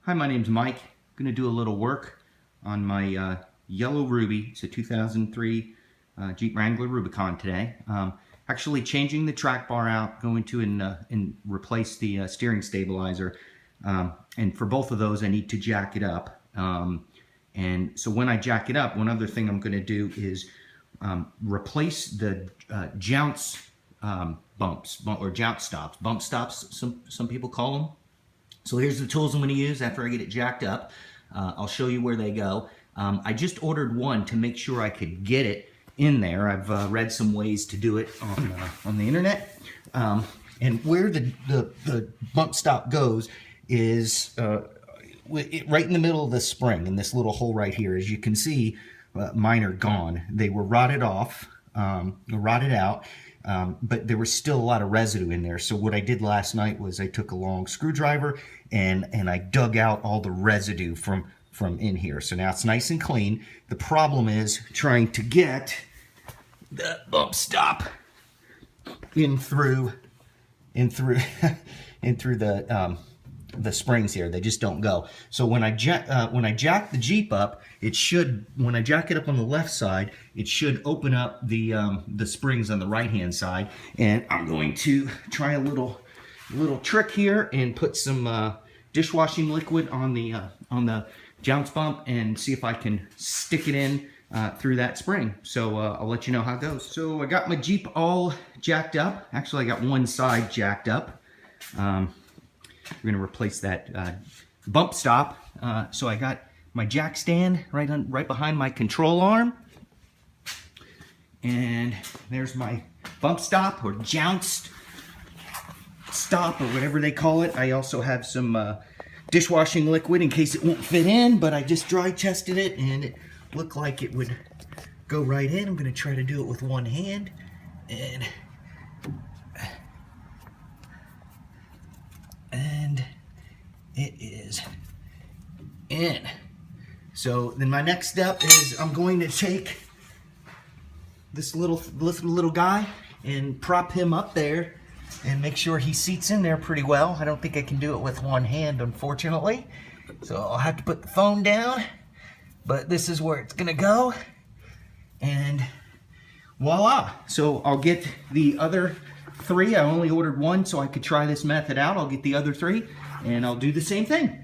Hi, my name's Mike. I'm going to do a little work on my yellow Ruby. It's a 2003 Jeep Wrangler Rubicon today. Actually changing the track bar out, going to and replace the steering stabilizer. And for both of those, I need to jack it up. And so when I jack it up, one other thing I'm going to do is replace the Jounce bumps, or Jounce stops. Bump stops, some people call them. So here's the tools I'm going to use after I get it jacked up. I'll show you where they go. I just ordered one to make sure I could get it in there. I've read some ways to do it on the internet. And where the bump stop goes is right in the middle of the spring, in this little hole right here. As you can see, mine are gone. They were rotted off, rotted out. But there was still a lot of residue in there. So what I did last night was I took a long screwdriver and I dug out all the residue from in here. So now it's nice and clean. The problem is trying to get the bump stop in through the springs here. They just don't go. So when I jack the Jeep up, it should, when I jack it up on the left side, it should open up the springs on the right hand side. And I'm going to try a little trick here and put some dishwashing liquid on the Jounce bump and see if I can stick it in through that spring. So I'll let you know how it goes. So I got my Jeep all jacked up. Actually, I got one side jacked up. We're going to replace that bump stop. So I got my jack stand right behind my control arm. And there's my bump stop, or Jounce stop, or whatever they call it. I also have some dishwashing liquid in case it won't fit in, but I just dry tested it and it looked like it would go right in. I'm going to try to do it with one hand. And it is in. So then my next step is I'm going to take this little guy and prop him up there and make sure he seats in there pretty well. I don't think I can do it with one hand, unfortunately. So I'll have to put the phone down, but this is where it's gonna go. And voila. So I'll get the other three. I only ordered one so I could try this method out. I'll get the other three and I'll do the same thing.